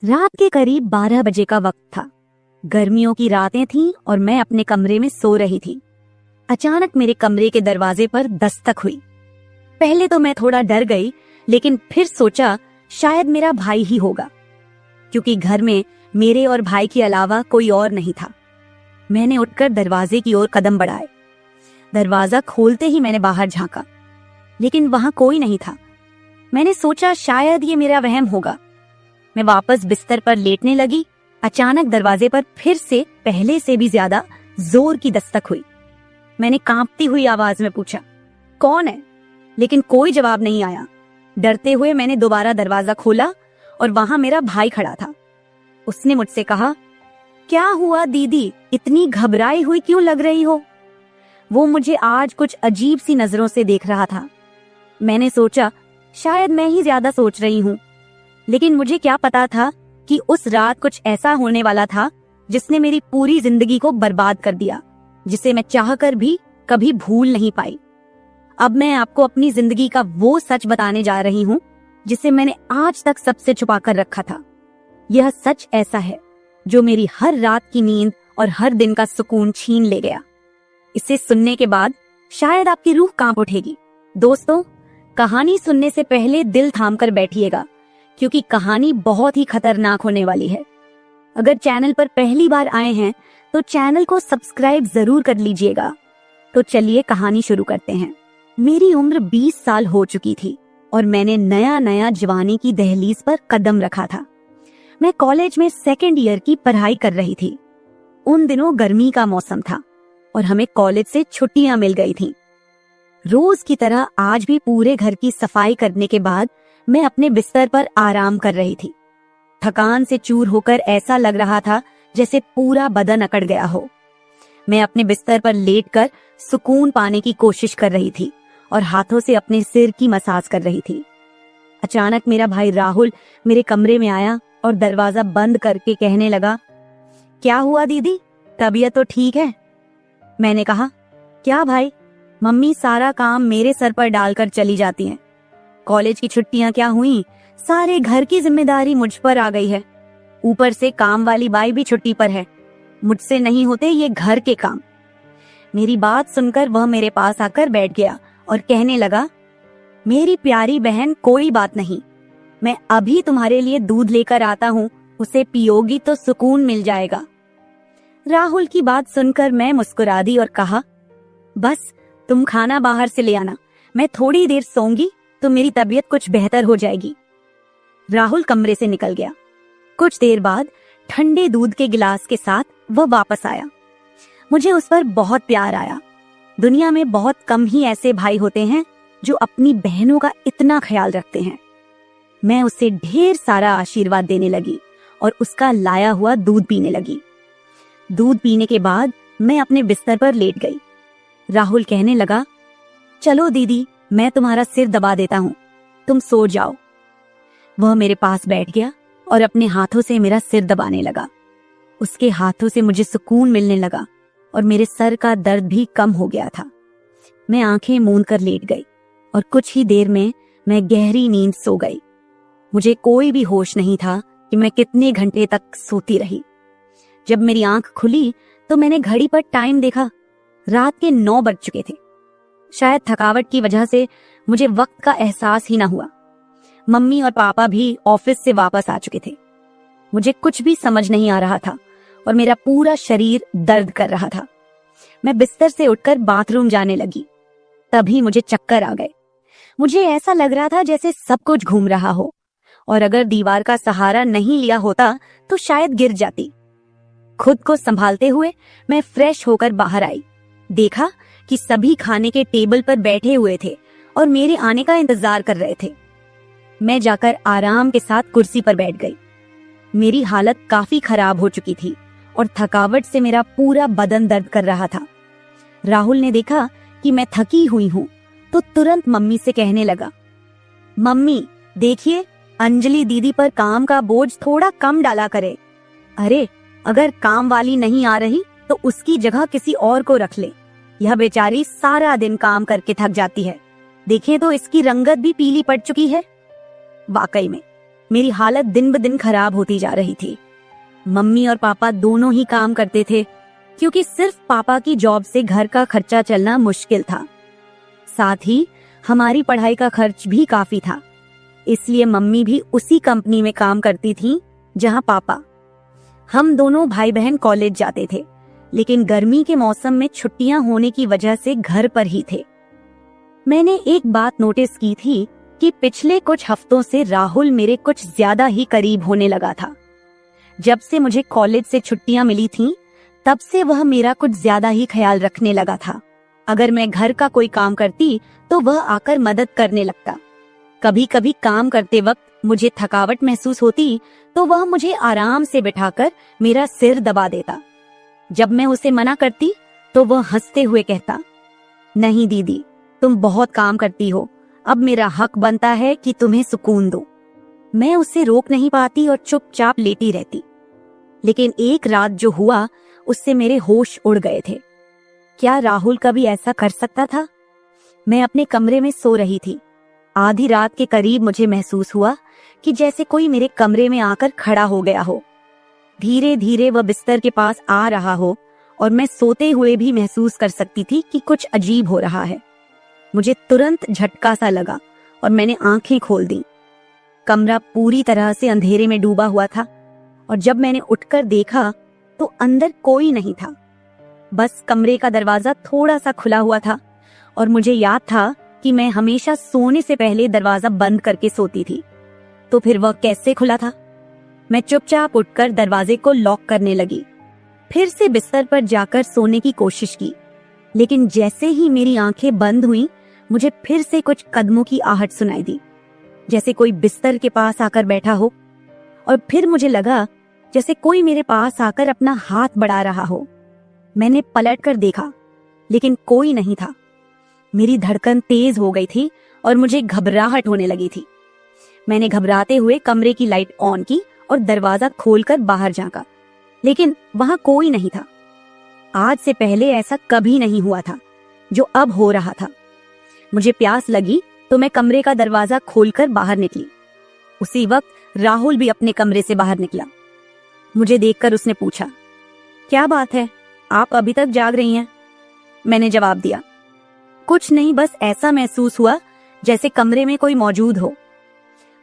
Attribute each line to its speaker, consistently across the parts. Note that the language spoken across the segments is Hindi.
Speaker 1: रात के करीब 12 बजे का वक्त था। गर्मियों की रातें थीं और मैं अपने कमरे में सो रही थी। अचानक मेरे कमरे के दरवाजे पर दस्तक हुई। पहले तो मैं थोड़ा डर गई, लेकिन फिर सोचा शायद मेरा भाई ही होगा, क्योंकि घर में मेरे और भाई के अलावा कोई और नहीं था। मैंने उठकर दरवाजे की ओर कदम बढ़ाए। दरवाजा खोलते ही मैंने बाहर झांका, लेकिन वहां कोई नहीं था। मैंने सोचा शायद ये मेरा वहम होगा। मैं वापस बिस्तर पर लेटने लगी। अचानक दरवाजे पर फिर से पहले से भी ज्यादा जोर की दस्तक हुई। मैंने कांपती हुई आवाज में पूछा, कौन है? लेकिन कोई जवाब नहीं आया। डरते हुए मैंने दोबारा दरवाजा खोला और वहां मेरा भाई खड़ा था। उसने मुझसे कहा, क्या हुआ दीदी, इतनी घबराई हुई क्यों लग रही हो? वो मुझे आज कुछ अजीब सी नजरों से देख रहा था। मैंने सोचा शायद मैं ही ज्यादा सोच रही हूँ, लेकिन मुझे क्या पता था कि उस रात कुछ ऐसा होने वाला था जिसने मेरी पूरी जिंदगी को बर्बाद कर दिया, जिसे मैं चाहकर भी कभी भूल नहीं पाई। अब मैं आपको अपनी जिंदगी का वो सच बताने जा रही हूँ जिसे मैंने आज तक सबसे छुपा कर रखा था। यह सच ऐसा है जो मेरी हर रात की नींद और हर दिन का सुकून छीन ले गया। इसे सुनने के बाद शायद आपकी रूह कांप उठेगी। दोस्तों, कहानी सुनने से पहले दिल थाम कर बैठिएगा, क्योंकि कहानी बहुत ही खतरनाक होने वाली है। अगर चैनल पर पहली बार आए हैं तो चैनल को सब्सक्राइब जरूर कर लीजिएगा। तो चलिए कहानी शुरू करते हैं। मेरी उम्र 20 साल हो चुकी थी और मैंने नया नया जवानी की दहलीज पर कदम रखा था। मैं कॉलेज में सेकेंड ईयर की पढ़ाई कर रही थी। उन दिनों गर्मी का मौसम था और हमें कॉलेज से छुट्टियां मिल गई थीं। रोज की तरह आज भी पूरे घर की सफाई करने के बाद मैं अपने बिस्तर पर आराम कर रही थी। थकान से चूर होकर ऐसा लग रहा था जैसे पूरा बदन अकड़ गया हो। मैं अपने बिस्तर पर लेटकर सुकून पाने की कोशिश कर रही थी और हाथों से अपने सिर की मसाज कर रही थी। अचानक मेरा भाई राहुल मेरे कमरे में आया और दरवाजा बंद करके कहने लगा, क्या हुआ दीदी, तबीयत तो ठीक है? मैंने कहा, क्या भाई, मम्मी सारा काम मेरे सर पर डालकर चली जाती हैं। कॉलेज की छुट्टियां क्या हुई, सारे घर की जिम्मेदारी मुझ पर आ गई है। ऊपर से काम वाली बाई भी छुट्टी पर है। मुझसे नहीं होते ये घर के काम। मेरी बात सुनकर वह मेरे पास आकर बैठ गया और कहने लगा, मेरी प्यारी बहन, कोई बात नहीं, मैं अभी तुम्हारे लिए दूध लेकर आता हूँ, उसे पियोगी तो सुकून मिल जाएगा। राहुल की बात सुनकर मैं मुस्कुरा दी और कहा, बस तुम खाना बाहर से ले आना, मैं थोड़ी देर सोऊंगी तो मेरी तबीयत कुछ बेहतर हो जाएगी। राहुल कमरे से निकल गया। कुछ देर बाद ठंडे दूध के गिलास के साथ वह वापस आया। मुझे उस पर बहुत प्यार आया। दुनिया में बहुत कम ही ऐसे भाई होते हैं जो अपनी बहनों का इतना ख्याल रखते हैं। मैं उसे ढेर सारा आशीर्वाद देने लगी और उसका लाया हुआ दूध पीने लगी। दूध पीने के बाद मैं अपने बिस्तर पर लेट गई। राहुल कहने लगा, चलो दीदी, मैं तुम्हारा सिर दबा देता हूँ, तुम सो जाओ। वह मेरे पास बैठ गया और अपने हाथों से मेरा सिर दबाने लगा। उसके हाथों से मुझे सुकून मिलने लगा और मेरे सर का दर्द भी कम हो गया था। मैं आंखें मूंद कर लेट गई और कुछ ही देर में मैं गहरी नींद सो गई। मुझे कोई भी होश नहीं था कि मैं कितने घंटे तक सोती रही। जब मेरी आंख खुली तो मैंने घड़ी पर टाइम देखा। रात के 9 बज चुके थे। शायद थकावट की वजह से मुझे वक्त का एहसास ही ना हुआ। मम्मी और पापा भी ऑफिस से वापस आ चुके थे। मुझे कुछ भी समझ नहीं आ रहा था और मेरा पूरा शरीर दर्द कर रहा था। मैं बिस्तर से उठकर बाथरूम जाने लगी। तभी मुझे चक्कर आ गए। मुझे ऐसा लग रहा था जैसे सब कुछ घूम रहा हो और अगर दीवार का सहारा नहीं लिया होता तो शायद गिर जाती। खुद को संभालते हुए मैं फ्रेश होकर बाहर आई। देखा कि सभी खाने के टेबल पर बैठे हुए थे और मेरे आने का इंतजार कर रहे थे। मैं जाकर आराम के साथ कुर्सी पर बैठ गई। मेरी हालत काफी खराब हो चुकी थी और थकावट से मेरा पूरा बदन दर्द कर रहा था। राहुल ने देखा कि मैं थकी हुई हूँ तो तुरंत मम्मी से कहने लगा, मम्मी देखिए, अंजलि दीदी पर काम का बोझ थोड़ा कम डाला करे। अरे, अगर काम वाली नहीं आ रही तो उसकी जगह किसी और को रख ले। यह बेचारी सारा दिन काम करके थक जाती है। देखें तो इसकी रंगत भी पीली पड़ चुकी है। वाकई में मेरी हालत दिन ब दिन खराब होती जा रही थी। मम्मी और पापा दोनों ही काम करते थे, क्योंकि सिर्फ पापा की जॉब से घर का खर्चा चलना मुश्किल था। साथ ही हमारी पढ़ाई का खर्च भी काफी था, इसलिए मम्मी भी उसी कंपनी में काम करती थी जहां पापा। हम दोनों भाई बहन कॉलेज जाते थे, लेकिन गर्मी के मौसम में छुट्टियां होने की वजह से घर पर ही थे। मैंने एक बात नोटिस की थी कि पिछले कुछ हफ्तों से राहुल मेरे कुछ ज्यादा ही करीब होने लगा था। जब से मुझे कॉलेज से छुट्टियां मिली थीं, तब से वह मेरा कुछ ज्यादा ही ख्याल रखने लगा था। अगर मैं घर का कोई काम करती तो वह आकर मदद करने लगता। कभी कभी काम करते वक्त मुझे थकावट महसूस होती तो वह मुझे आराम से बिठाकर मेरा सिर दबा देता। जब मैं उसे मना करती तो वह हंसते हुए कहता, नहीं दीदी, तुम बहुत काम करती हो, अब मेरा हक बनता है कि तुम्हें सुकून दो। मैं उसे रोक नहीं पाती और चुपचाप लेटी रहती। लेकिन एक रात जो हुआ, उससे मेरे होश उड़ गए थे। क्या राहुल कभी ऐसा कर सकता था? मैं अपने कमरे में सो रही थी। आधी रात के करीब मुझे महसूस हुआ कि जैसे कोई मेरे कमरे में आकर खड़ा हो गया हो। धीरे धीरे वह बिस्तर के पास आ रहा हो और मैं सोते हुए भी महसूस कर सकती थी कि कुछ अजीब हो रहा है। मुझे तुरंत झटका सा लगा और मैंने आंखें खोल दी। कमरा पूरी तरह से अंधेरे में डूबा हुआ था और जब मैंने उठकर देखा तो अंदर कोई नहीं था। बस कमरे का दरवाजा थोड़ा सा खुला हुआ था और मुझे याद था कि मैं हमेशा सोने से पहले दरवाजा बंद करके सोती थी। तो फिर वह कैसे खुला था? मैं चुपचाप उठकर दरवाजे को लॉक करने लगी। फिर से बिस्तर पर जाकर सोने की कोशिश की, लेकिन जैसे ही मेरी आंखें बंद हुईं, मुझे फिर से कुछ कदमों की आहट सुनाई दी, जैसे कोई बिस्तर के पास आकर बैठा हो। और फिर मुझे लगा जैसे कोई मेरे पास आकर अपना हाथ बढ़ा रहा हो। मैंने पलटकर देखा, लेकिन कोई नहीं था। मेरी धड़कन तेज हो गई थी और मुझे घबराहट होने लगी थी। मैंने घबराते हुए कमरे की लाइट ऑन की और दरवाजा खोलकर बाहर झांका, लेकिन वहां कोई नहीं था। आज से पहले ऐसा कभी नहीं हुआ था जो अब हो रहा था। मुझे प्यास लगी तो मैं कमरे का दरवाजा खोलकर बाहर निकली। उसी वक्त राहुल भी अपने कमरे से बाहर निकला। मुझे देखकर उसने पूछा, क्या बात है, आप अभी तक जाग रही हैं? मैंने जवाब दिया, कुछ नहीं, बस ऐसा महसूस हुआ जैसे कमरे में कोई मौजूद हो।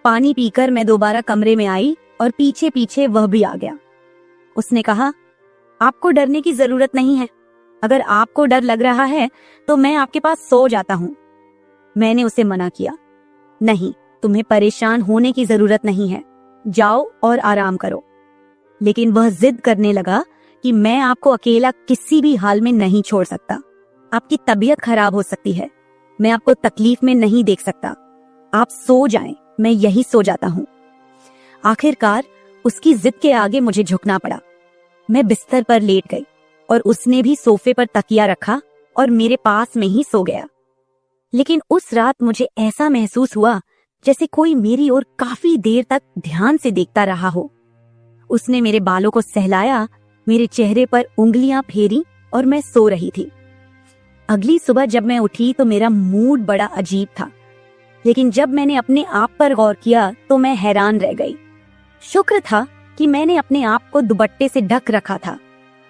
Speaker 1: पानी पीकर मैं दोबारा कमरे में आई और पीछे पीछे वह भी आ गया। उसने कहा, आपको डरने की जरूरत नहीं है। अगर आपको डर लग रहा है तो मैं आपके पास सो जाता हूँ। मैंने उसे मना किया, नहीं, तुम्हें परेशान होने की जरूरत नहीं है, जाओ और आराम करो। लेकिन वह जिद करने लगा कि मैं आपको अकेला किसी भी हाल में नहीं छोड़ सकता। आपकी तबीयत खराब हो सकती है, मैं आपको तकलीफ में नहीं देख सकता। आप सो जाएं, मैं यही सो जाता हूँ। आखिरकार उसकी जिद के आगे मुझे झुकना पड़ा। मैं बिस्तर पर लेट गई और उसने भी सोफे पर तकिया रखा और मेरे पास में ही सो गया। लेकिन उस रात मुझे ऐसा महसूस हुआ जैसे कोई मेरी ओर काफी देर तक ध्यान से देखता रहा हो। उसने मेरे बालों को सहलाया, मेरे चेहरे पर उंगलियां फेरी और मैं सो रही थी। अगली सुबह जब मैं उठी तो मेरा मूड बड़ा अजीब था, लेकिन जब मैंने अपने आप पर गौर किया तो मैं हैरान रह गई। शुक्र था कि मैंने अपने आप को दुपट्टे से ढक रखा था।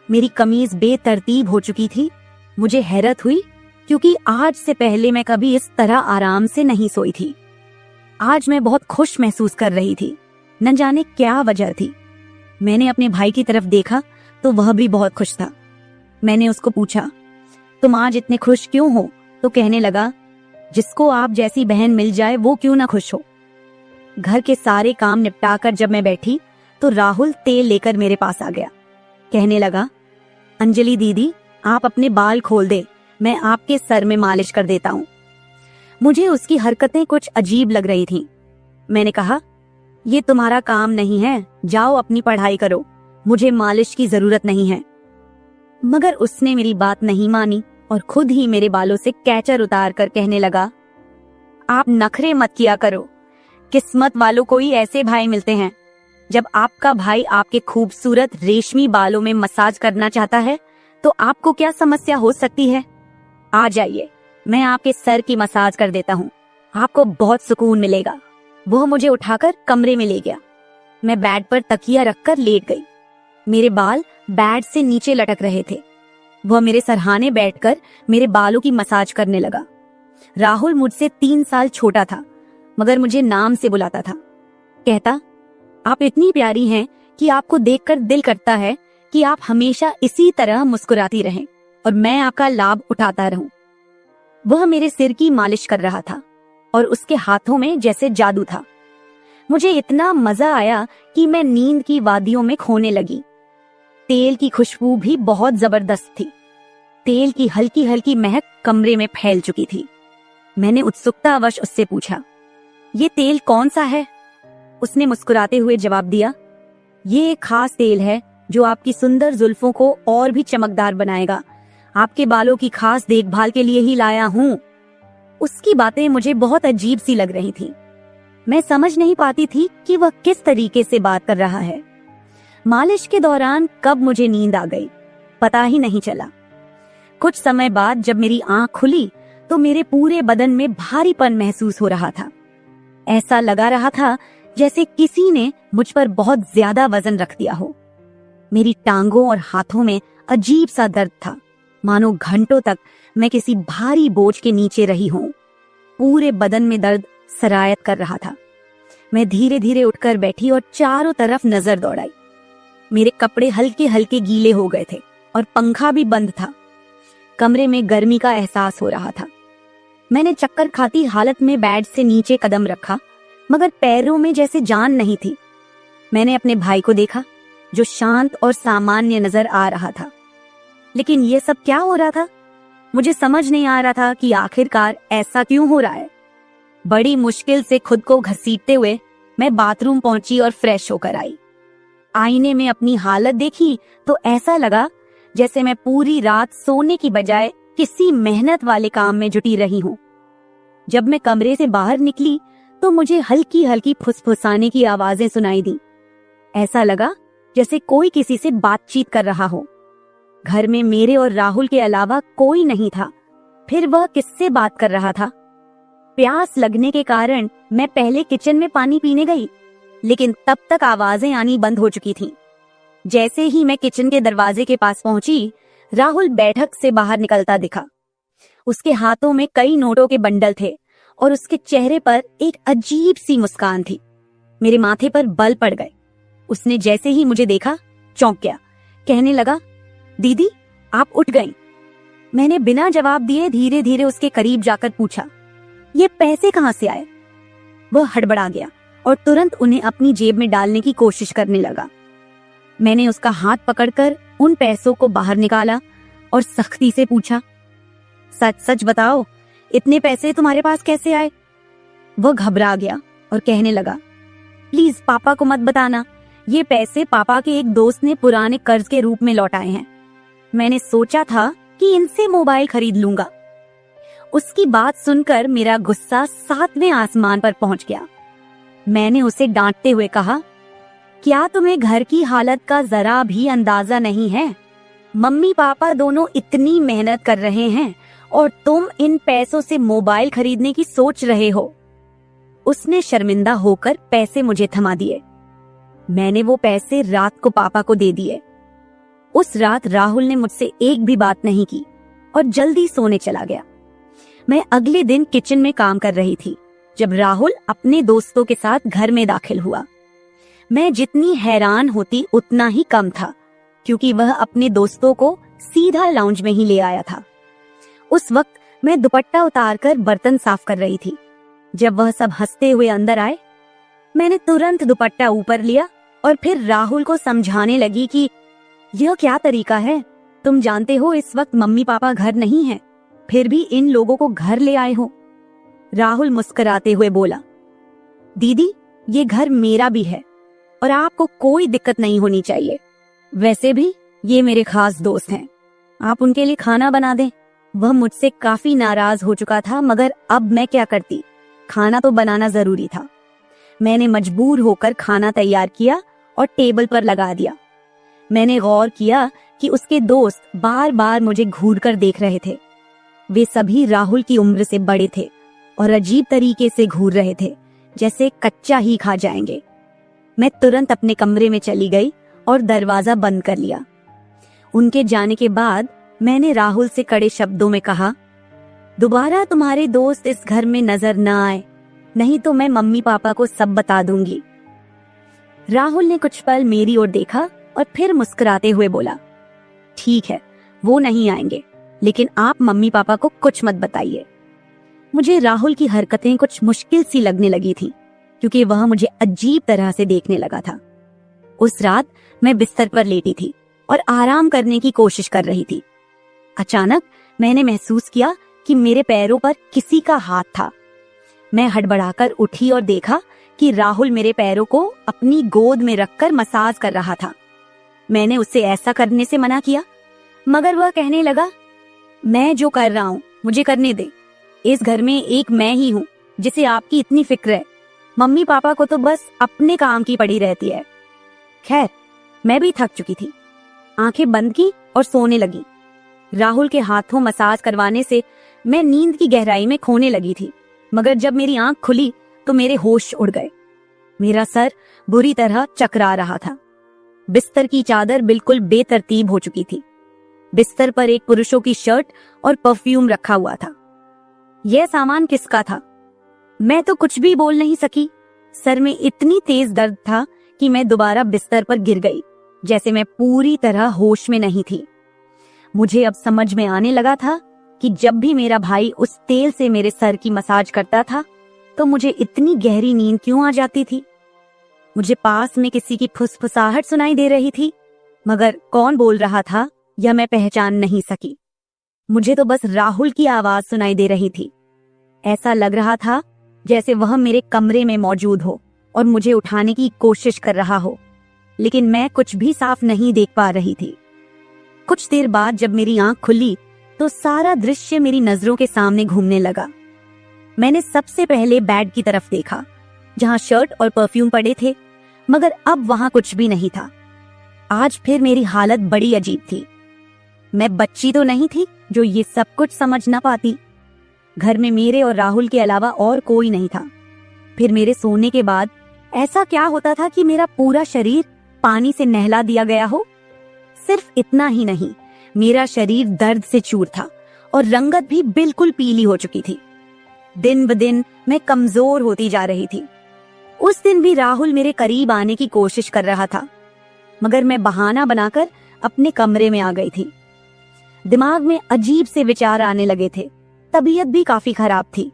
Speaker 1: मेरी कमीज बेतरतीब हो चुकी थी। मुझे हैरत हुई क्योंकि आज से पहले मैं कभी इस तरह आराम से नहीं सोई थी। आज मैं बहुत खुश महसूस कर रही थी, न जाने क्या वजह थी। मैंने अपने भाई की तरफ देखा तो वह भी बहुत खुश था। मैंने उसको पूछा, तुम आज इतने खुश क्यों हो? तो कहने लगा, जिसको आप जैसी बहन मिल जाए वो क्यों ना खुश हो। घर के सारे काम निपटाकर जब मैं बैठी तो राहुल तेल लेकर मेरे पास आ गया। कहने लगा, अंजलि दीदी, आप अपने बाल खोल दे, मैं आपके सर में मालिश कर देता हूँ। मुझे उसकी हरकतें कुछ अजीब लग रही थीं। मैंने कहा, ये तुम्हारा काम नहीं है, जाओ अपनी पढ़ाई करो, मुझे मालिश की जरूरत नहीं है। मगर उसने मेरी बात नहीं मानी और खुद ही मेरे बालों से कैचर उतार कर कहने लगा, आप नखरे मत किया करो, किस्मत वालों को ही ऐसे भाई मिलते हैं। जब आपका भाई आपके खूबसूरत रेशमी बालों में मसाज करना चाहता है तो आपको क्या समस्या हो सकती है? आ जाइए, मैं आपके सर की मसाज कर देता हूँ, आपको बहुत सुकून मिलेगा। वह मुझे उठाकर कमरे में ले गया। मैं बेड पर तकिया रखकर लेट गई। मेरे बाल बेड से नीचे लटक रहे थे। वह मेरे सरहाने बैठकर मेरे बालों की मसाज करने लगा। राहुल मुझसे 3 साल छोटा था, मगर मुझे नाम से बुलाता था। कहता, आप इतनी प्यारी हैं कि आपको देखकर दिल करता है कि आप हमेशा इसी तरह मुस्कुराती रहें और मैं आपका लाभ उठाता रहूं। वह मेरे सिर की मालिश कर रहा था और उसके हाथों में जैसे जादू था। मुझे इतना मजा आया कि मैं नींद की वादियों में खोने लगी। तेल की खुशबू भी बहुत जबरदस्त थी। तेल की हल्की हल्की महक कमरे में फैल चुकी थी। मैंने उत्सुकतावश उससे पूछा, ये तेल कौन सा है? उसने मुस्कुराते हुए जवाब दिया, ये एक खास तेल है जो आपकी सुंदर जुल्फों को और भी चमकदार बनाएगा। आपके बालों की खास देखभाल के लिए ही लाया हूँ। उसकी बातें मुझे बहुत अजीब सी लग रही थी। मैं समझ नहीं पाती थी कि वह किस तरीके से बात कर रहा है। मालिश के दौरान कब मुझे नींद आ गई, पता ही नहीं चला। कुछ समय बाद जब मेरी आंख खुली तो मेरे पूरे बदन में भारीपन महसूस हो रहा था। ऐसा लगा रहा था जैसे किसी ने मुझ पर बहुत ज्यादा वजन रख दिया हो। मेरी टांगों और हाथों में अजीब सा दर्द था, मानो घंटों तक मैं किसी भारी बोझ के नीचे रही हूं। पूरे बदन में दर्द सरायत कर रहा था। मैं धीरे धीरे उठकर बैठी और चारों तरफ नजर दौड़ाई। मेरे कपड़े हल्के हल्के गीले हो गए थे और पंखा भी बंद था। कमरे में गर्मी का एहसास हो रहा था। मैंने चक्कर खाती हालत में बेड से नीचे कदम रखा, मगर पैरों में जैसे जान नहीं थी। मैंने अपने भाई को देखा जो शांत और सामान्य नजर आ रहा था। लेकिन यह सब क्या हो रहा था? मुझे समझ नहीं आ रहा था कि आखिरकार ऐसा क्यों हो रहा है। बड़ी मुश्किल से खुद को घसीटते हुए मैं बाथरूम पहुंची और फ्रेश होकर आई। आईने में अपनी हालत देखी तो ऐसा लगा जैसे मैं पूरी रात सोने की बजाय किसी मेहनत वाले काम में जुटी रही हूं। जब मैं कमरे से बाहर निकली तो मुझे हल्की हल्की फुसफुसाने की आवाजें सुनाई दी। ऐसा लगा जैसे कोई किसी से बातचीत कर रहा हो। घर में मेरे और राहुल के अलावा कोई नहीं था। फिर वह किससे बात कर रहा था? प्यास लगने के कारण मैं पहले किचन में पानी पीने गई, लेकिन तब तक आवाजें आनी बंद हो चुकी थीं। जैसे ही मैं किचन के दरवाजे के पास पहुंची, राहुल बैठक से बाहर निकलता दिखा। उसके हाथों में कई नोटों के बंडल थे और उसके चेहरे पर एक अजीब सी मुस्कान थी। मेरे माथे पर बल पड़ गए। उसने जैसे ही मुझे देखा चौंक गया। कहने लगा, दीदी आप उठ गईं। मैंने बिना जवाब दिए धीरे धीरे उसके करीब जाकर पूछा, ये पैसे कहां से आए? वह हड़बड़ा गया और तुरंत उन्हें अपनी जेब में डालने की कोशिश करने लगा। मैंने उसका हाथ पकड़कर उन पैसों को बाहर निकाला और सख्ती से पूछा, सच सच बताओ, इतने पैसे तुम्हारे पास कैसे आए? वह घबरा गया और कहने लगा, प्लीज पापा को मत बताना। ये पैसे पापा के एक दोस्त ने पुराने कर्ज के रूप में लौटाए हैं। मैंने सोचा था कि इनसे मोबाइल खरीद लूंगा। उसकी बात सुनकर मेरा गुस्सा 7वें आसमान पर पहुंच गया। मैंने उसे डांटते हुए कहा, क्या तुम्हें घर की हालत का जरा भी अंदाजा नहीं है? मम्मी पापा दोनों इतनी मेहनत कर रहे हैं और तुम इन पैसों से मोबाइल खरीदने की सोच रहे हो। उसने शर्मिंदा होकर पैसे मुझे थमा दिए। मैंने वो पैसे रात को पापा को दे दिए। उस रात राहुल ने मुझसे एक भी बात नहीं की और जल्दी सोने चला गया। मैं अगले दिन किचन में काम कर रही थी जब राहुल अपने दोस्तों के साथ घर में दाखिल हुआ। मैं जितनी हैरान होती उतना ही कम था, क्योंकि वह अपने दोस्तों को सीधा लाउंज में ही ले आया था। उस वक्त मैं दुपट्टा उतारकर बर्तन साफ कर रही थी। जब वह सब हंसते हुए अंदर आए, मैंने तुरंत दुपट्टा ऊपर लिया और फिर राहुल को समझाने लगी कि यह क्या तरीका है? तुम जानते हो इस वक्त मम्मी पापा घर नहीं हैं, फिर भी इन लोगों को घर ले आए हो। राहुल मुस्कुराते हुए बोला, दीदी ये घर मेरा भी है और आपको कोई दिक्कत नहीं होनी चाहिए। वैसे भी ये मेरे खास दोस्त हैं, आप उनके लिए खाना बना दें। वह मुझसे काफी नाराज हो चुका था, मगर अब मैं क्या करती? खाना तो बनाना जरूरी था। मैंने मजबूर होकर खाना तैयार किया और टेबल पर लगा दिया। मैंने गौर किया कि उसके दोस्त बार बार मुझे घूर कर देख रहे थे। वे सभी राहुल की उम्र से बड़े थे और अजीब तरीके से घूर रहे थे, जैसे कच्चा ही खा जाएंगे। मैं तुरंत अपने कमरे में चली गई और दरवाजा बंद कर लिया। उनके जाने के बाद मैंने राहुल से कड़े शब्दों में कहा, दोबारा तुम्हारे दोस्त इस घर में नजर न आए, नहीं तो मैं मम्मी पापा को सब बता दूंगी। राहुल ने कुछ पल मेरी ओर देखा और फिर मुस्कुराते हुए बोला, ठीक है, वो नहीं आएंगे, लेकिन आप मम्मी पापा को कुछ मत बताइए। मुझे राहुल की हरकतें कुछ मुश्किल सी लगने लगी थी, क्योंकि वह मुझे अजीब तरह से देखने लगा था। उस रात मैं बिस्तर पर लेटी थी और आराम करने की कोशिश कर रही थी। अचानक मैंने महसूस किया कि मेरे पैरों पर किसी का हाथ था। मैं हड़बड़ाकर उठी और देखा कि राहुल मेरे पैरों को अपनी गोद में रखकर मसाज कर रहा था। मैंने उससे ऐसा करने से मना किया, मगर वह कहने लगा, मैं जो कर रहा हूँ मुझे करने दे। इस घर में एक मैं ही हूँ जिसे आपकी इतनी फिक्र है। मम्मी पापा को तो बस अपने काम की पड़ी रहती है। खैर, मैं भी थक चुकी थी। आंखें बंद की और सोने लगी। राहुल के हाथों मसाज करवाने से मैं नींद की गहराई में खोने लगी थी, मगर जब मेरी आंख खुली तो मेरे होश उड़ गए। मेरा सर बुरी तरह चकरा रहा था। बिस्तर की चादर बिल्कुल बेतरतीब हो चुकी थी। बिस्तर पर एक पुरुषों की शर्ट और परफ्यूम रखा हुआ था। यह सामान किसका था? मैं तो कुछ भी बोल नहीं सकी। सर में इतनी तेज दर्द था कि मैं दोबारा बिस्तर पर गिर गई, जैसे मैं पूरी तरह होश में नहीं थी। मुझे अब समझ में आने लगा था कि जब भी मेरा भाई उस तेल से मेरे सर की मसाज करता था तो मुझे इतनी गहरी नींद क्यों आ जाती थी। मुझे पास में किसी की फुसफुसाहट सुनाई दे रही थी, मगर कौन बोल रहा था यह मैं पहचान नहीं सकी। मुझे तो बस राहुल की आवाज सुनाई दे रही थी। ऐसा लग रहा था जैसे वह मेरे कमरे में मौजूद हो और मुझे उठाने की कोशिश कर रहा हो, लेकिन मैं कुछ भी साफ नहीं देख पा रही थी। कुछ देर बाद जब मेरी आंख खुली तो सारा दृश्य मेरी नजरों के सामने घूमने लगा। मैंने सबसे पहले बेड की तरफ देखा, जहां शर्ट और परफ्यूम पड़े थे, मगर अब वहां कुछ भी नहीं था। आज फिर मेरी हालत बड़ी अजीब थी। मैं बच्ची तो नहीं थी जो ये सब कुछ समझ ना पाती। घर में मेरे और राहुल के अलावा और कोई नहीं था। फिर मेरे सोने के बाद ऐसा क्या होता था कि मेरा पूरा शरीर पानी से नहला दिया गया हो? सिर्फ इतना ही नहीं, मेरा शरीर दर्द से चूर था और रंगत भी बिल्कुल पीली हो चुकी थी। दिन ब दिन मैं कमजोर होती जा रही थी। उस दिन भी राहुल मेरे करीब आने की कोशिश कर रहा था, मगर मैं बहाना बनाकर अपने कमरे में आ गई थी। दिमाग में अजीब से विचार आने लगे थे। तबीयत भी काफी खराब थी।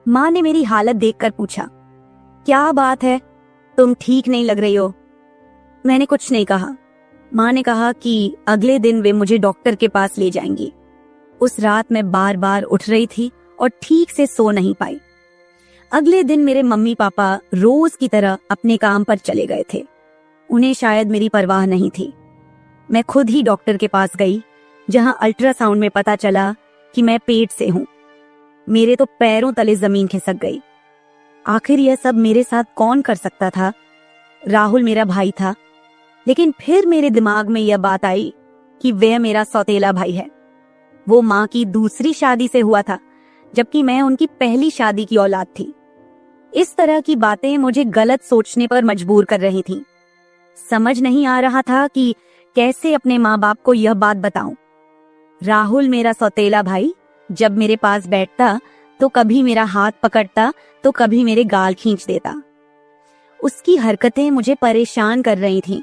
Speaker 1: माँ ने मेरी हालत देखकर पूछा, क्या बात है, तुम ठीक नहीं लग रही हो? मैंने कुछ नहीं कहा। माँ ने कहा कि अगले दिन वे मुझे डॉक्टर के पास ले जाएंगी। उस रात मैं बार बार उठ रही थी और ठीक से सो नहीं पाई। अगले दिन मेरे मम्मी पापा रोज की तरह अपने काम पर चले गए थे। उन्हें शायद मेरी परवाह नहीं थी। मैं खुद ही डॉक्टर के पास गई, जहां अल्ट्रासाउंड में पता चला कि मैं पेट से हूं। मेरे तो पैरों तले जमीन खिसक गई। आखिर यह सब मेरे साथ कौन कर सकता था? राहुल मेरा भाई था, लेकिन फिर मेरे दिमाग में यह बात आई कि वह मेरा सौतेला भाई है। वो माँ की दूसरी शादी से हुआ था, जबकि मैं उनकी पहली शादी की औलाद थी। इस तरह की बातें मुझे गलत सोचने पर मजबूर कर रही थीं। समझ नहीं आ रहा था कि कैसे अपने माँ बाप को यह बात बताऊं। राहुल मेरा सौतेला भाई जब मेरे पास बैठता तो कभी मेरा हाथ पकड़ता तो कभी मेरे गाल खींच देता। उसकी हरकतें मुझे परेशान कर रही थीं,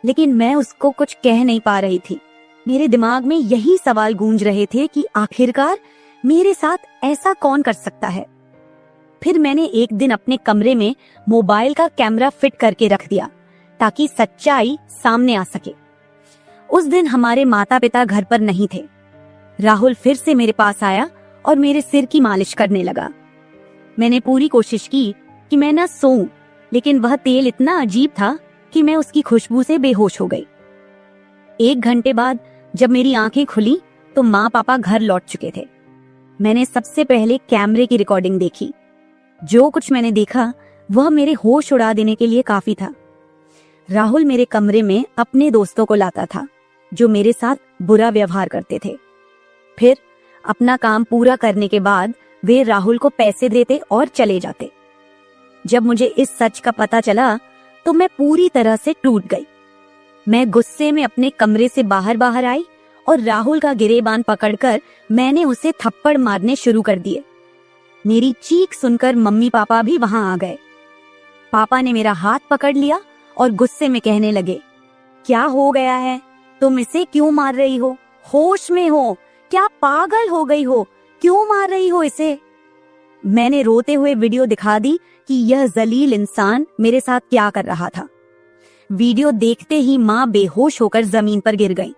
Speaker 1: लेकिन मैं उसको कुछ कह नहीं पा रही थी। मेरे दिमाग में यही सवाल गूंज रहे थे कि आखिरकार मेरे साथ ऐसा कौन कर सकता है। फिर मैंने एक दिन अपने कमरे में मोबाइल का कैमरा फिट करके रख दिया ताकि सच्चाई सामने आ सके। उस दिन हमारे माता पिता घर पर नहीं थे। राहुल फिर से मेरे पास आया और मेरे सिर की मालिश करने लगा। मैंने पूरी कोशिश की कि मैं ना सोऊं, लेकिन वह तेल इतना अजीब था कि मैं उसकी खुशबू से बेहोश हो गई। 1 घंटे बाद जब मेरी आंखें खुली तो माँ पापा घर लौट चुके थे। मैंने सबसे पहले कैमरे की रिकॉर्डिंग देखी। जो कुछ मैंने देखा वह मेरे होश उड़ा देने के लिए काफी था। राहुल मेरे कमरे में अपने दोस्तों को लाता था जो मेरे साथ बुरा व्यवहार करते थे। फिर अपना काम पूरा करने के बाद वे राहुल को पैसे देते और चले जाते। जब मुझे इस सच का पता चला तो मैं पूरी तरह से टूट गई। मैं गुस्से में अपने कमरे से बाहर आई और राहुल का गिरेबान पकड़कर मैंने उसे थप्पड़ मारने शुरू कर दिए। मेरी चीख सुनकर मम्मी पापा भी वहां आ गए। पापा ने मेरा हाथ पकड़ लिया और गुस्से में कहने लगे, क्या हो गया है? तुम इसे क्यों मार रही हो? होश में हो? क्या पागल हो गई हो? क्यों मार रही हो इसे? मैंने रोते हुए वीडियो दिखा दी कि यह जलील इंसान मेरे साथ क्या कर रहा था। वीडियो देखते ही माँ बेहोश होकर जमीन पर गिर गई।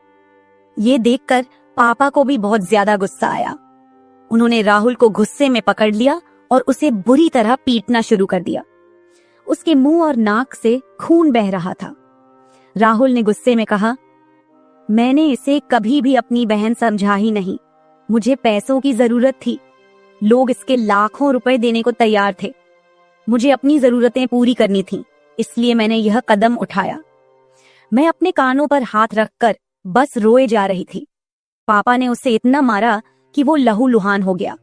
Speaker 1: ये देखकर पापा को भी बहुत ज्यादा गुस्सा आया। उन्होंने राहुल को गुस्से में पकड़ लिया और उसे बुरी तरह पीटना शुरू कर दिया। उसके मुंह और नाक से खून बह रहा था। राहुल ने गुस्से में कहा, मैंने इसे कभी भी अपनी बहन समझा ही नहीं। मुझे पैसों की जरूरत थी। लोग इसके लाखों रुपए देने को तैयार थे। मुझे अपनी जरूरतें पूरी करनी थी, इसलिए मैंने यह कदम उठाया। मैं अपने कानों पर हाथ रखकर बस रोए जा रही थी। पापा ने उसे इतना मारा कि वो लहूलुहान हो गया,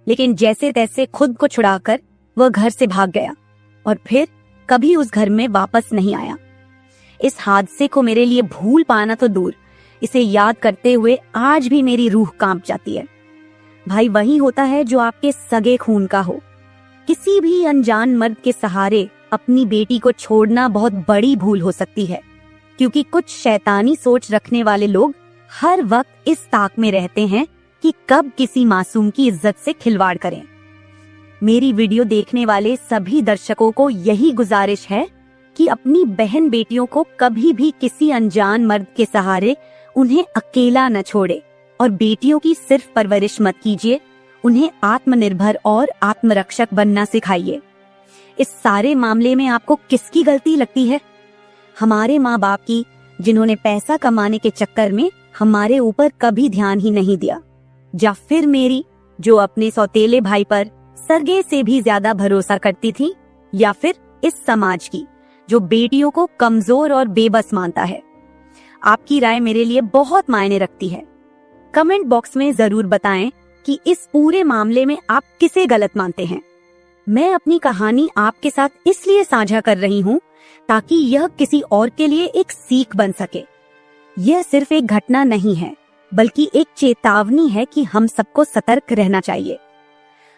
Speaker 1: लेकिन जैसे तैसे खुद को छुड़ाकर वह घर से भाग गया और फिर कभी उस घर में वापस नहीं आया। इस हादसे को मेरे लिए भूल पाना तो दूर, इसे याद करते हुए आज भी मेरी रूह कांप जाती है। भाई वही होता है जो आपके सगे खून का हो। किसी भी अनजान मर्द के सहारे अपनी बेटी को छोड़ना बहुत बड़ी भूल हो सकती है, क्योंकि कुछ शैतानी सोच रखने वाले लोग हर वक्त इस ताक में रहते हैं कि कब किसी मासूम की इज्जत से खिलवाड़ करें। मेरी वीडियो देखने वाले सभी दर्शकों को यही गुजारिश है कि अपनी बहन बेटियों को कभी भी किसी अनजान मर्द के सहारे उन्हें अकेला न छोड़े और बेटियों की सिर्फ परवरिश मत कीजिए, उन्हें आत्मनिर्भर और आत्मरक्षक बनना सिखाइए। इस सारे मामले में आपको किसकी गलती लगती है? हमारे माँ बाप की, जिन्होंने पैसा कमाने के चक्कर में हमारे ऊपर कभी ध्यान ही नहीं दिया, या फिर मेरी, जो अपने सौतेले भाई पर सरगे से भी ज्यादा भरोसा करती थी, या फिर इस समाज की, जो बेटियों को कमजोर और बेबस मानता है। आपकी राय मेरे लिए बहुत मायने रखती है। कमेंट बॉक्स में जरूर बताएं कि इस पूरे मामले में आप किसे गलत मानते हैं। मैं अपनी कहानी आपके साथ इसलिए साझा कर रही हूँ ताकि यह किसी और के लिए एक सीख बन सके। यह सिर्फ एक घटना नहीं है, बल्कि एक चेतावनी है कि हम सबको सतर्क रहना चाहिए।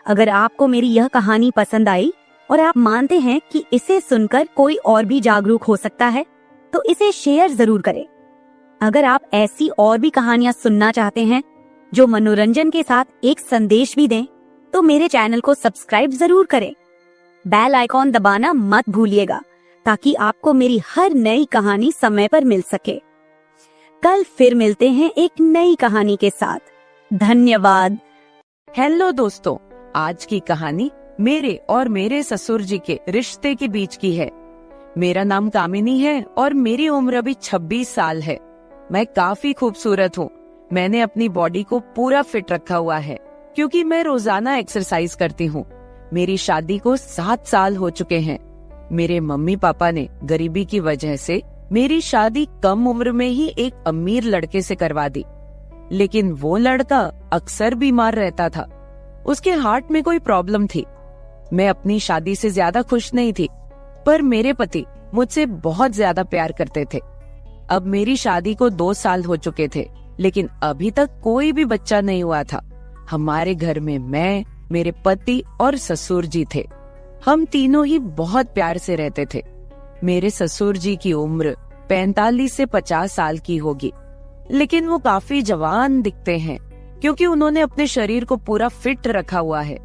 Speaker 1: अगर आपको मेरी यह कहानी पसंद आई और आप मानते हैं कि इसे सुनकर कोई और भी जागरूक हो सकता है, तो इसे शेयर जरूर करें। अगर आप ऐसी और भी कहानियां सुनना चाहते हैं जो मनोरंजन के साथ एक संदेश भी दें, तो मेरे चैनल को सब्सक्राइब जरूर करें। बेल आइकॉन दबाना मत भूलिएगा ताकि आपको मेरी हर नई कहानी समय पर मिल सके। कल फिर मिलते हैं एक नई कहानी के साथ। धन्यवाद।
Speaker 2: हेलो दोस्तों, आज की कहानी मेरे और मेरे ससुर जी के रिश्ते के बीच की है। मेरा नाम कामिनी है और मेरी उम्र अभी 26 साल है। मैं काफी खूबसूरत हूँ। मैंने अपनी बॉडी को पूरा फिट रखा हुआ है क्योंकि मैं रोजाना एक्सरसाइज करती हूँ। मेरी शादी को 7 साल हो चुके हैं। मेरे मम्मी पापा ने गरीबी की वजह से मेरी शादी कम उम्र में ही एक अमीर लड़के से करवा दी, लेकिन वो लड़का अक्सर बीमार रहता था। उसके हार्ट में कोई प्रॉब्लम थी। मैं अपनी शादी से ज्यादा खुश नहीं थी, पर मेरे पति मुझसे बहुत ज्यादा प्यार करते थे। अब मेरी शादी को 2 साल हो चुके थे, लेकिन अभी तक कोई भी बच्चा नहीं हुआ था। हमारे घर में मैं, मेरे पति और ससुर जी थे। हम तीनों ही बहुत प्यार से रहते थे। मेरे ससुर जी की उम्र 45 से 50 साल की होगी, लेकिन वो काफी जवान दिखते हैं क्योंकि उन्होंने अपने शरीर को पूरा फिट रखा हुआ है।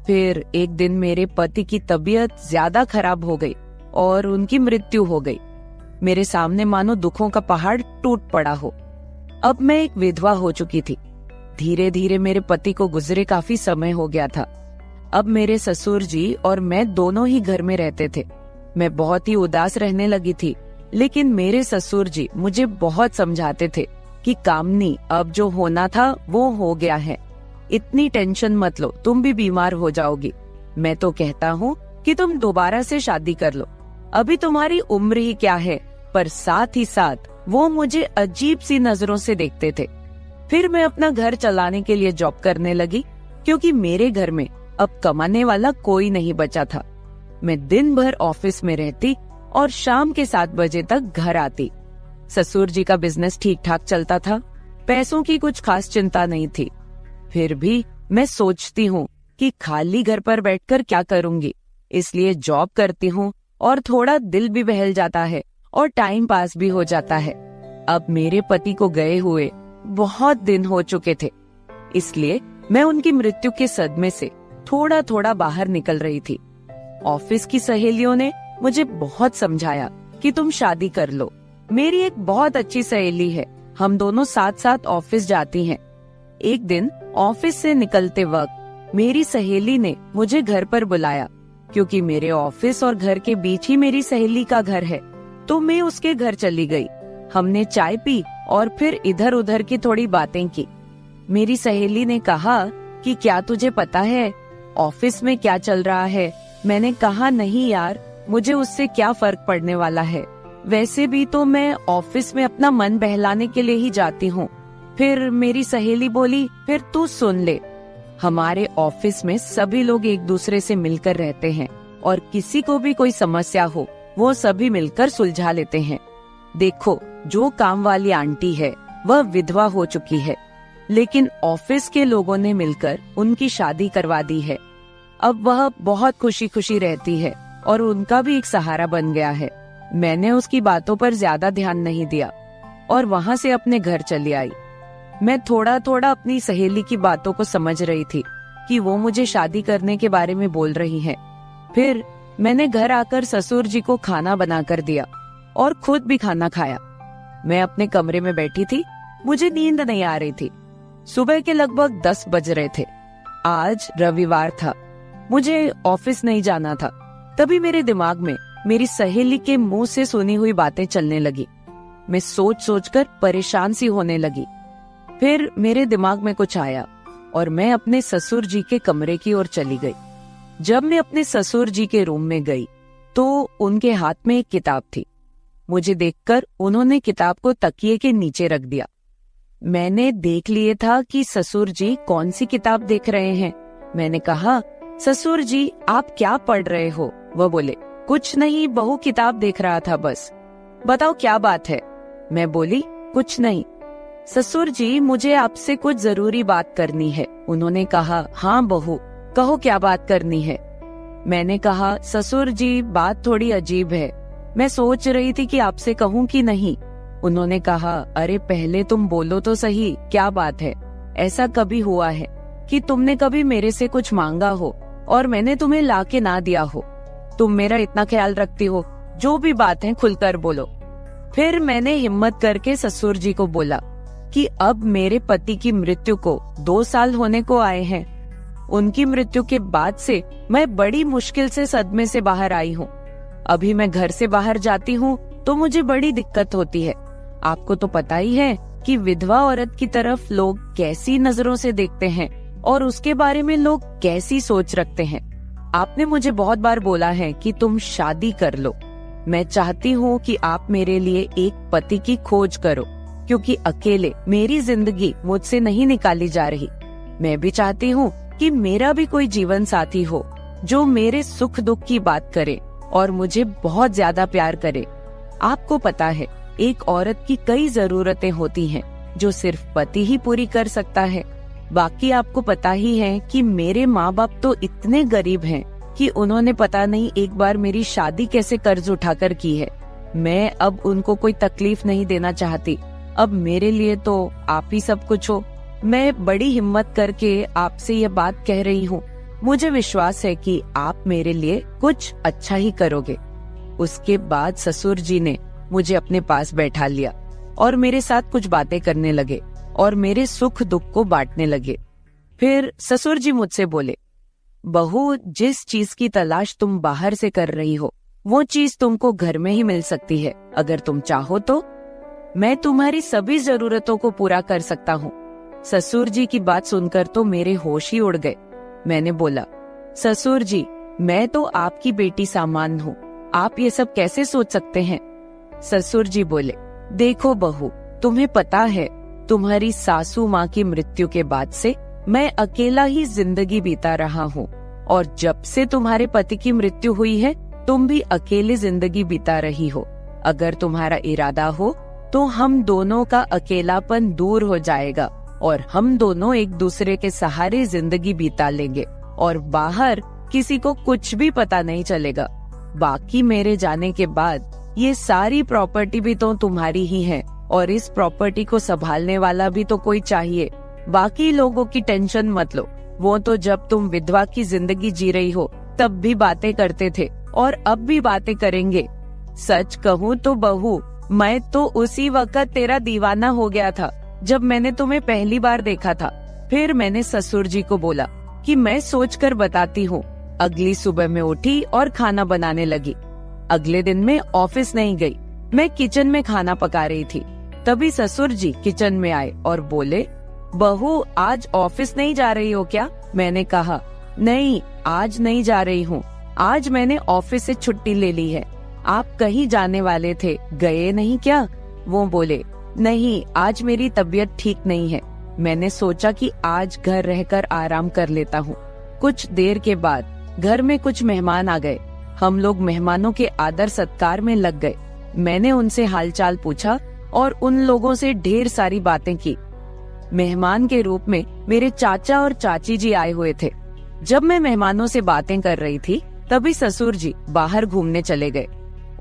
Speaker 2: फिर एक दिन मेरे पति की तबीयत ज्यादा खराब हो गई और उनकी मृत्यु हो गई। मेरे सामने मानो दुखों का पहाड़ टूट पड़ा हो। अब मैं एक विधवा हो चुकी थी। धीरे धीरे मेरे पति को गुजरे काफी समय हो गया था। अब मेरे ससुर जी और मैं दोनों ही घर में रहते थे। मैं बहुत ही उदास रहने लगी थी, लेकिन मेरे ससुर जी मुझे बहुत समझाते थे कि कामनी, अब जो होना था वो हो गया है, इतनी टेंशन मत लो, तुम भी बीमार हो जाओगी। मैं तो कहता हूँ कि तुम दोबारा से शादी कर लो, अभी तुम्हारी उम्र ही क्या है। पर साथ ही साथ वो मुझे अजीब सी नजरों से देखते थे। फिर मैं अपना घर चलाने के लिए जॉब करने लगी क्योंकि मेरे घर में अब कमाने वाला कोई नहीं बचा था। मैं दिन भर ऑफिस में रहती और शाम के 7 बजे तक घर आती। ससुर जी का बिजनेस ठीक ठाक चलता था, पैसों की कुछ खास चिंता नहीं थी। फिर भी मैं सोचती हूँ कि खाली घर पर बैठकर क्या करूंगी, इसलिए जॉब करती हूँ और थोड़ा दिल भी बहल जाता है और टाइम पास भी हो जाता है। अब मेरे पति को गए हुए बहुत दिन हो चुके थे, इसलिए मैं उनकी मृत्यु के सदमे से थोड़ा थोड़ा बाहर निकल रही थी। ऑफिस की सहेलियों ने मुझे बहुत समझाया कि तुम शादी कर लो। मेरी एक बहुत अच्छी सहेली है, हम दोनों साथ साथ ऑफिस जाती हैं। एक दिन ऑफिस से निकलते वक्त मेरी सहेली ने मुझे घर पर बुलाया, क्योंकि मेरे ऑफिस और घर के बीच ही मेरी सहेली का घर है। तो मैं उसके घर चली गई। हमने चाय पी और फिर इधर उधर की थोड़ी बातें की। मेरी सहेली ने कहा कि क्या तुझे पता है ऑफिस में क्या चल रहा है? मैंने कहा नहीं यार, मुझे उससे क्या फर्क पड़ने वाला है, वैसे भी तो मैं ऑफिस में अपना मन बहलाने के लिए ही जाती हूँ। फिर मेरी सहेली बोली, फिर तू सुन ले, हमारे ऑफिस में सभी लोग एक दूसरे से मिलकर रहते हैं और किसी को भी कोई समस्या हो वो सभी मिलकर सुलझा लेते हैं। देखो, जो काम वाली आंटी है वह विधवा हो चुकी है, लेकिन ऑफिस के लोगों ने मिलकर उनकी शादी करवा दी है। अब वह बहुत खुशी खुशी रहती है और उनका भी एक सहारा बन गया है। मैंने उसकी बातों पर ज्यादा ध्यान नहीं दिया और वहाँ से अपने घर चली आई। मैं थोड़ा थोड़ा अपनी सहेली की बातों को समझ रही थी कि वो मुझे शादी करने के बारे में बोल रही है। फिर मैंने घर आकर ससुर जी को खाना बनाकर दिया और खुद भी खाना खाया। मैं अपने कमरे में बैठी थी, मुझे नींद नहीं आ रही थी। सुबह के लगभग 10 बज रहे थे। आज रविवार था, मुझे ऑफिस नहीं जाना था। तभी मेरे दिमाग में मेरी सहेली के मुंह से सुनी हुई बातें चलने लगी। मैं सोच सोचकर परेशान सी होने लगी। फिर मेरे दिमाग में कुछ आया और मैं अपने ससुर जी के कमरे की ओर चली गई। जब मैं अपने ससुर जी के रूम में गई तो उनके हाथ में एक किताब थी। मुझे देखकर उन्होंने किताब को तकिए के नीचे रख दिया। मैंने देख लिए था कि ससुर जी कौन सी किताब देख रहे हैं। मैंने कहा, ससुर जी आप क्या पढ़ रहे हो? वह बोले, कुछ नहीं बहू, किताब देख रहा था बस। बताओ क्या बात है? मैं बोली, कुछ नहीं ससुर जी, मुझे आपसे कुछ जरूरी बात करनी है। उन्होंने कहा, हाँ बहू कहो, क्या बात करनी है? मैंने कहा, ससुर जी बात थोड़ी अजीब है, मैं सोच रही थी कि आपसे कहूँ कि नहीं। उन्होंने कहा, अरे पहले तुम बोलो तो सही, क्या बात है? ऐसा कभी हुआ है कि तुमने कभी मेरे से कुछ मांगा हो और मैंने तुम्हें लाके ना दिया हो? तुम मेरा इतना ख्याल रखती हो, जो भी बात है खुलकर बोलो। फिर मैंने हिम्मत करके ससुर जी को बोला कि अब मेरे पति की मृत्यु को 2 साल होने को आए हैं। उनकी मृत्यु के बाद से मैं बड़ी मुश्किल से सदमे से बाहर आई हूँ। अभी मैं घर से बाहर जाती हूँ तो मुझे बड़ी दिक्कत होती है। आपको तो पता ही है कि विधवा औरत की तरफ लोग कैसी नजरों से देखते हैं और उसके बारे में लोग कैसी सोच रखते हैं। आपने मुझे बहुत बार बोला है कि तुम शादी कर लो। मैं चाहती हूँ कि आप मेरे लिए एक पति की खोज करो, क्योंकि अकेले मेरी जिंदगी मुझसे नहीं निकाली जा रही। मैं भी चाहती हूँ कि मेरा भी कोई जीवन साथी हो जो मेरे सुख दुख की बात करे और मुझे बहुत ज्यादा प्यार करे। आपको पता है, एक औरत की कई जरूरतें होती हैं जो सिर्फ पति ही पूरी कर सकता है। बाकी आपको पता ही है कि मेरे माँ बाप तो इतने गरीब हैं कि उन्होंने पता नहीं एक बार मेरी शादी कैसे कर्ज उठाकर की है। मैं अब उनको कोई तकलीफ नहीं देना चाहती। अब मेरे लिए तो आप ही सब कुछ हो। मैं बड़ी हिम्मत करके आपसे ये बात कह रही हूँ। मुझे विश्वास है कि आप मेरे लिए कुछ अच्छा ही करोगे। उसके बाद ससुर जी ने मुझे अपने पास बैठा लिया और मेरे साथ कुछ बातें करने लगे और मेरे सुख दुख को बांटने लगे। फिर ससुर जी मुझसे बोले, बहू, जिस चीज की तलाश तुम बाहर से कर रही हो वो चीज तुमको घर में ही मिल सकती है। अगर तुम चाहो तो मैं तुम्हारी सभी जरूरतों को पूरा कर सकता हूँ। ससुर जी की बात सुनकर तो मेरे होश ही उड़ गए। मैंने बोला, ससुर जी, मैं तो आपकी बेटी सामान हूँ, आप ये सब कैसे सोच सकते हैं? ससुर जी बोले, देखो बहू, तुम्हें पता है तुम्हारी सासू माँ की मृत्यु के बाद से मैं अकेला ही जिंदगी बीता रहा हूँ। और जब से तुम्हारे पति की मृत्यु हुई है तुम भी अकेले जिंदगी बिता रही हो। अगर तुम्हारा इरादा हो तो हम दोनों का अकेलापन दूर हो जाएगा और हम दोनों एक दूसरे के सहारे जिंदगी बिता लेंगे और बाहर किसी को कुछ भी पता नहीं चलेगा। बाकी मेरे जाने के बाद ये सारी प्रॉपर्टी भी तो तुम्हारी ही है और इस प्रॉपर्टी को संभालने वाला भी तो कोई चाहिए। बाकी लोगों की टेंशन मत लो, वो तो जब तुम विधवा की जिंदगी जी रही हो तब भी बातें करते थे और अब भी बातें करेंगे। सच कहूँ तो बहू, मैं तो उसी वक्त तेरा दीवाना हो गया था जब मैंने तुम्हें पहली बार देखा था। फिर मैंने ससुर जी को बोला कि मैं सोचकर बताती हूँ। अगली सुबह मैं उठी और खाना बनाने लगी। अगले दिन मैं ऑफिस नहीं गई, मैं किचन में खाना पका रही थी। तभी ससुर जी किचन में आए और बोले, बहू आज ऑफिस नहीं जा रही हो क्या? मैंने कहा, नहीं आज नहीं जा रही हूँ, आज मैंने ऑफिस से छुट्टी ले ली है। आप कहीं जाने वाले थे, गए नहीं क्या? वो बोले, नहीं आज मेरी तबीयत ठीक नहीं है, मैंने सोचा कि आज घर रहकर आराम कर लेता हूँ। कुछ देर के बाद घर में कुछ मेहमान आ गए। हम लोग मेहमानों के आदर सत्कार में लग गए। मैंने उनसे हालचाल पूछा और उन लोगों से ढेर सारी बातें की। मेहमान के रूप में मेरे चाचा और चाची जी आए हुए थे। जब मैं मेहमानों से बातें कर रही थी तभी ससुर जी बाहर घूमने चले गए।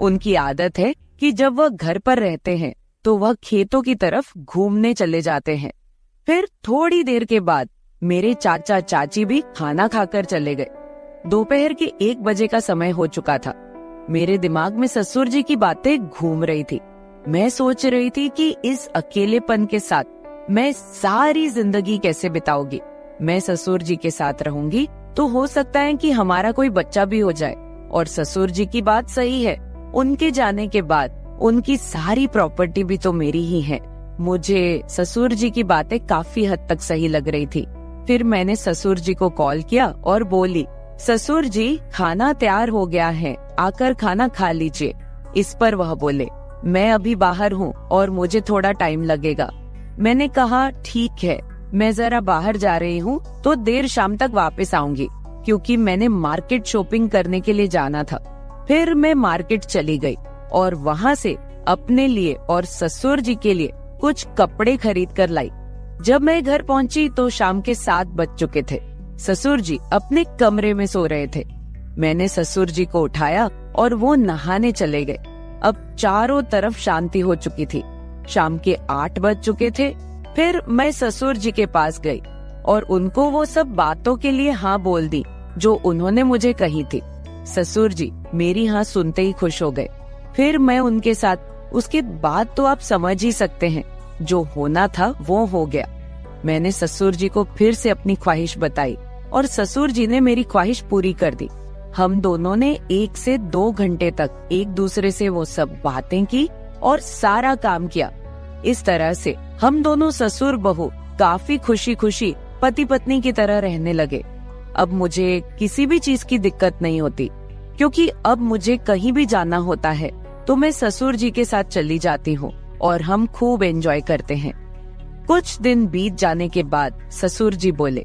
Speaker 2: उनकी आदत है कि जब वह घर पर रहते हैं तो वह खेतों की तरफ घूमने चले जाते हैं। फिर थोड़ी देर के बाद मेरे चाचा चाची भी खाना खाकर चले गए। दोपहर के 1 बजे का समय हो चुका था। मेरे दिमाग में ससुर जी की बातें घूम रही थी। मैं सोच रही थी कि इस अकेलेपन के साथ मैं सारी जिंदगी कैसे बिताऊंगी। मैं ससुर जी के साथ रहूंगी तो हो सकता है कि हमारा कोई बच्चा भी हो जाए। और ससुर जी की बात सही है, उनके जाने के बाद उनकी सारी प्रॉपर्टी भी तो मेरी ही है। मुझे ससुर जी की बातें काफी हद तक सही लग रही थी। फिर मैंने ससुर जी को कॉल किया और बोली, ससुर जी खाना तैयार हो गया है, आकर खाना खा लीजिए। इस पर वह बोले, मैं अभी बाहर हूँ और मुझे थोड़ा टाइम लगेगा। मैंने कहा ठीक है, मैं जरा बाहर जा रही हूँ तो देर शाम तक वापस आऊंगी, क्योंकि मैंने मार्केट शॉपिंग करने के लिए जाना था। फिर मैं मार्केट चली गई और वहाँ से अपने लिए और ससुर जी के लिए कुछ कपड़े खरीद कर लाई। जब मैं घर पहुँची तो शाम के 7 बज चुके थे। ससुर जी अपने कमरे में सो रहे थे। मैंने ससुर जी को उठाया और वो नहाने चले गए। अब चारों तरफ शांति हो चुकी थी। शाम के 8 बज चुके थे। फिर मैं ससुर जी के पास गई और उनको वो सब बातों के लिए हाँ बोल दी जो उन्होंने मुझे कही थी। ससुर जी मेरी हाँ सुनते ही खुश हो गए। फिर मैं उनके साथ, उसके बाद तो आप समझ ही सकते हैं, जो होना था वो हो गया। मैंने ससुर जी को फिर से अपनी ख्वाहिश बताई और ससुर जी ने मेरी ख्वाहिश पूरी कर दी। हम दोनों ने 1 से 2 घंटे तक एक दूसरे से वो सब बातें की और सारा काम किया। इस तरह से हम दोनों ससुर बहू काफी खुशी खुशी पति पत्नी की तरह रहने लगे। अब मुझे किसी भी चीज की दिक्कत नहीं होती, क्योंकि अब मुझे कहीं भी जाना होता है तो मैं ससुर जी के साथ चली जाती हूँ और हम खूब एंजॉय करते हैं। कुछ दिन बीत जाने के बाद ससुर जी बोले,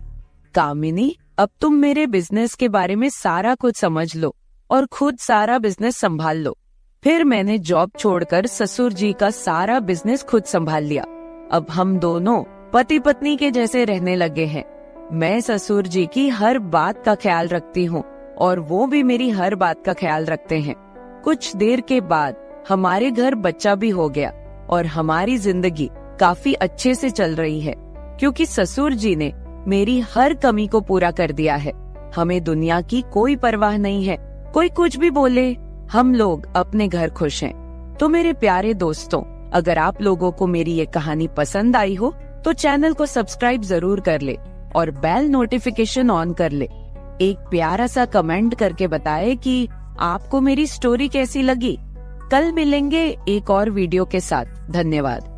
Speaker 2: कामिनी अब तुम मेरे बिजनेस के बारे में सारा कुछ समझ लो और खुद सारा बिजनेस संभाल लो। फिर मैंने जॉब छोड़कर ससुर जी का सारा बिजनेस खुद संभाल लिया। अब हम दोनों पति पत्नी के जैसे रहने लगे हैं। मैं ससुर जी की हर बात का ख्याल रखती हूँ और वो भी मेरी हर बात का ख्याल रखते हैं। कुछ देर के बाद हमारे घर बच्चा भी हो गया और हमारी जिंदगी काफी अच्छे से चल रही है, क्योंकि ससुर जी ने मेरी हर कमी को पूरा कर दिया है। हमें दुनिया की कोई परवाह नहीं है, कोई कुछ भी बोले, हम लोग अपने घर खुश हैं। तो मेरे प्यारे दोस्तों, अगर आप लोगों को मेरी ये कहानी पसंद आई हो तो चैनल को सब्सक्राइब जरूर कर ले और बेल नोटिफिकेशन ऑन कर ले। एक प्यारा सा कमेंट करके बताएं कि आपको मेरी स्टोरी कैसी लगी। कल मिलेंगे एक और वीडियो के साथ। धन्यवाद।